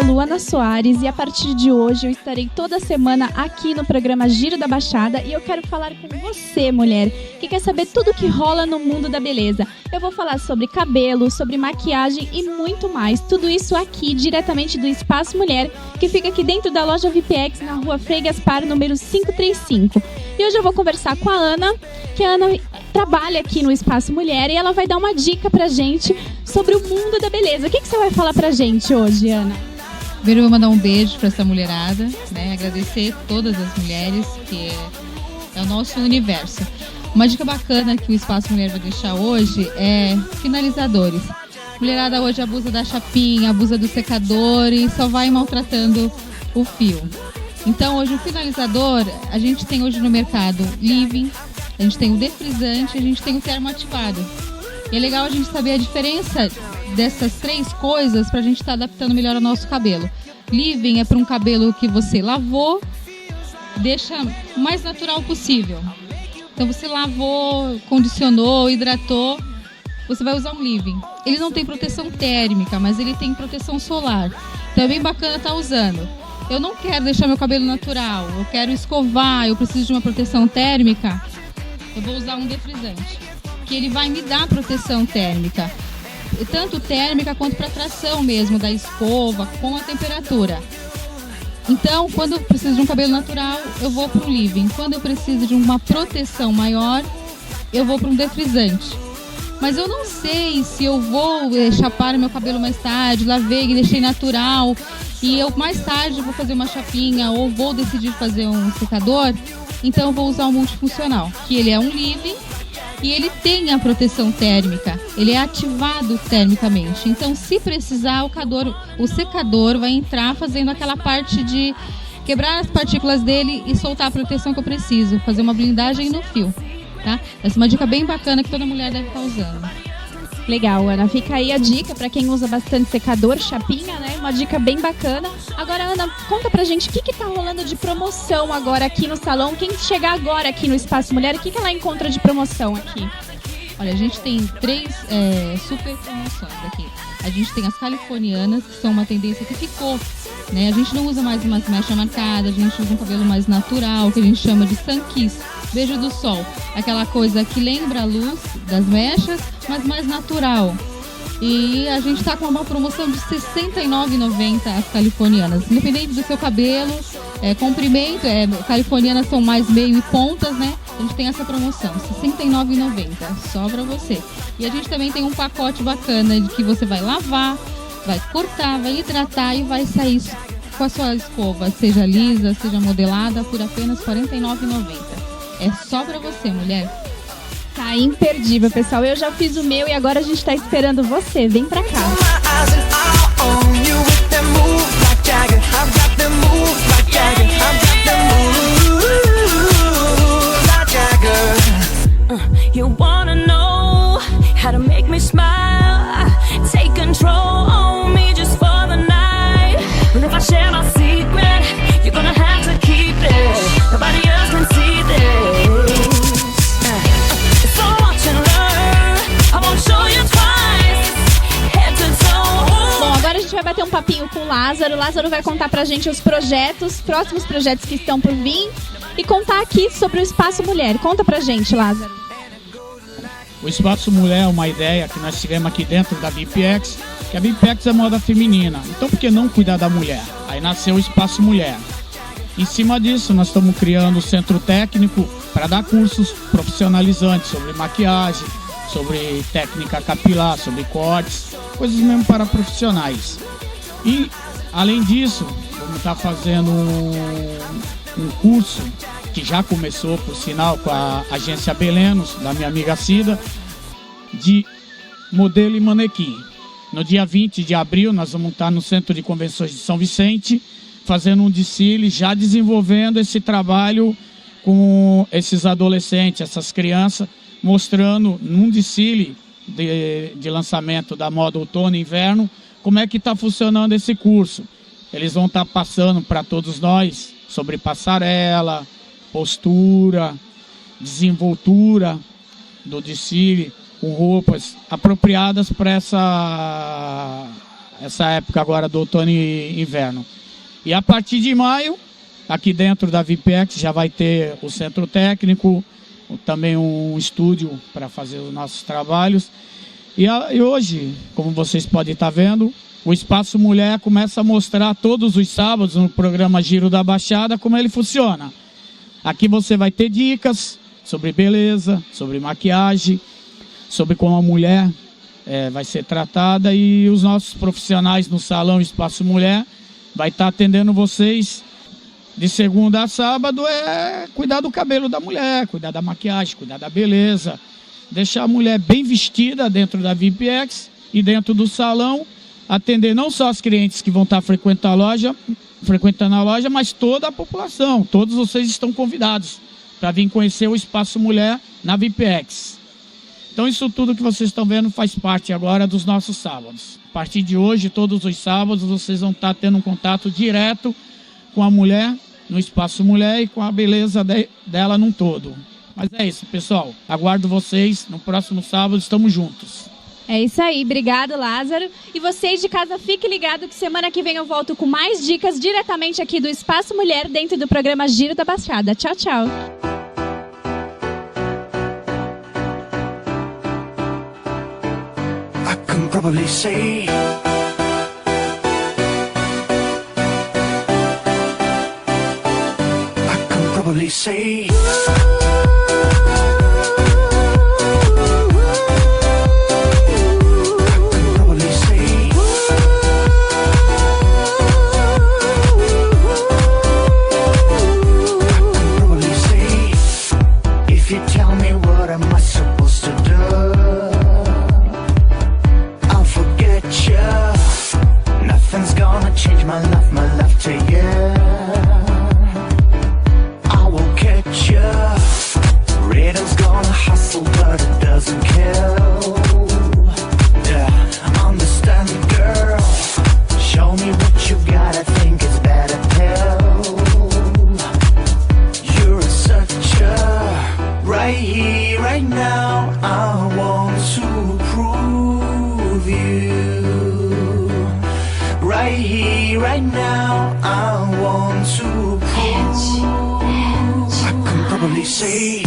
sou Luana Soares e a partir de hoje eu estarei toda semana aqui no programa Giro da Baixada e eu quero falar com você, mulher, que quer saber tudo o que rola no mundo da beleza. Eu vou falar sobre cabelo, sobre maquiagem e muito mais. Tudo isso aqui, diretamente do Espaço Mulher, que fica aqui dentro da loja VIPEX, na rua Frei Gaspar, número 535. E hoje eu vou conversar com a Ana, que a Ana trabalha aqui no Espaço Mulher e ela vai dar uma dica pra gente sobre o mundo da beleza. O que você vai falar pra gente hoje, Ana? Primeiro eu vou mandar um beijo para essa mulherada, né? Agradecer todas as mulheres, que é o nosso universo. Uma dica bacana que o Espaço Mulher vai deixar hoje é finalizadores. Mulherada hoje abusa da chapinha, abusa do secador e só vai maltratando o fio. Então hoje o finalizador, a gente tem hoje no mercado leave-in, a gente tem o defrisante, a gente tem o termoativado. E é legal a gente saber a diferença dessas três coisas para a gente estar adaptando melhor ao nosso cabelo. Leave-in é para um cabelo que você lavou, deixa o mais natural possível. Então você lavou, condicionou, hidratou, você vai usar um leave-in. Ele não tem proteção térmica, mas ele tem proteção solar. Então é bem bacana estar usando. Eu não quero deixar meu cabelo natural, eu quero escovar, eu preciso de uma proteção térmica, eu vou usar um defrisante, que ele vai me dar proteção térmica, tanto térmica quanto para tração mesmo da escova com a temperatura. Então, quando eu preciso de um cabelo natural, eu vou para o leave-in. Quando eu preciso de uma proteção maior, eu vou para um defrisante. Mas eu não sei se eu vou chapar meu cabelo mais tarde, lavei e deixei natural, e eu mais tarde vou fazer uma chapinha ou vou decidir fazer um secador, então eu vou usar um multifuncional, que ele é um leave-in e ele tem a proteção térmica, ele é ativado termicamente. Então, se precisar, o secador vai entrar fazendo aquela parte de quebrar as partículas dele e soltar a proteção que eu preciso, fazer uma blindagem no fio. Tá? Essa é uma dica bem bacana que toda mulher deve estar usando. Legal, Ana. Fica aí a dica para quem usa bastante secador, chapinha, né? Uma dica bem bacana. Agora, Ana, conta pra gente o que tá rolando de promoção agora aqui no salão. Quem chegar agora aqui no Espaço Mulher, o que ela encontra de promoção aqui? Olha, a gente tem três super promoções aqui. A gente tem as californianas, que são uma tendência que ficou, né? A gente não usa mais umas mechas marcadas, a gente usa um cabelo mais natural, que a gente chama de sun kiss, beijo do sol. Aquela coisa que lembra a luz das mechas, mas mais natural. E a gente está com uma promoção de R$ 69,90 as californianas. Independente do seu cabelo, comprimento, californianas são mais meio e pontas, né? A gente tem essa promoção, R$ 69,90, só para você. E a gente também tem um pacote bacana de que você vai lavar, vai cortar, vai hidratar e vai sair com a sua escova, seja lisa, seja modelada, por apenas R$ 49,90. É só pra você, mulher. Tá imperdível, pessoal. Eu já fiz o meu e agora a gente tá esperando você. Vem pra cá. You wanna know how to make me smile, take control on me just for the night. And if I share my secret, you're gonna have to keep it. Nobody else can see this. So watch and learn, I won't show you twice, head to toe. Bom, agora a gente vai bater um papinho com o Lázaro. O Lázaro vai contar pra gente os próximos projetos que estão por vir e contar aqui sobre o Espaço Mulher. Conta pra gente, Lázaro. O Espaço Mulher é uma ideia que nós tivemos aqui dentro da VIPEX, que a VIPEX é moda feminina. Então por que não cuidar da mulher? Aí nasceu o Espaço Mulher. Em cima disso, nós estamos criando o centro técnico para dar cursos profissionalizantes sobre maquiagem, sobre técnica capilar, sobre cortes, coisas mesmo para profissionais. E, além disso, vamos estar fazendo um curso que já começou, por sinal, com a agência Belenos, da minha amiga Cida, de modelo e manequim. No dia 20 de abril, nós vamos estar no Centro de Convenções de São Vicente, fazendo um desfile, já desenvolvendo esse trabalho com esses adolescentes, essas crianças, mostrando num desfile de lançamento da moda outono e inverno, como é que está funcionando esse curso. Eles vão estar passando para todos nós sobre passarela, postura, desenvoltura do desfile, com roupas apropriadas para essa época agora do outono e inverno. E a partir de maio, aqui dentro da VIPEX já vai ter o centro técnico, também um estúdio para fazer os nossos trabalhos. E hoje, como vocês podem estar vendo, o Espaço Mulher começa a mostrar todos os sábados no programa Giro da Baixada como ele funciona. Aqui você vai ter dicas sobre beleza, sobre maquiagem, sobre como a mulher vai ser tratada, e os nossos profissionais no Salão Espaço Mulher vai estar atendendo vocês de segunda a sábado, cuidar do cabelo da mulher, cuidar da maquiagem, cuidar da beleza, deixar a mulher bem vestida dentro da VIPEX e dentro do salão, atender não só os clientes que vão estar frequentando a loja, mas toda a população. Todos vocês estão convidados para vir conhecer o Espaço Mulher na VIPEX. Então isso tudo que vocês estão vendo faz parte agora dos nossos sábados. A partir de hoje, todos os sábados, vocês vão estar tendo um contato direto com a mulher no Espaço Mulher e com a beleza dela num todo. Mas é isso, pessoal. Aguardo vocês no próximo sábado. Estamos juntos. É isso aí. Obrigado, Lázaro. E vocês de casa, fiquem ligados que semana que vem eu volto com mais dicas diretamente aqui do Espaço Mulher dentro do programa Giro da Baixada. Tchau, tchau. I can probably say probably say if you tell me what am I supposed to do, I'll forget you. Nothing's gonna change my love to you. Rhythm's gonna hustle, but it doesn't kill. Yeah, understand me, girl. Show me what you got, I think it's better pill. You're a searcher, right here, right now. I want to prove you. Right here, right now. I want to prove. I can probably say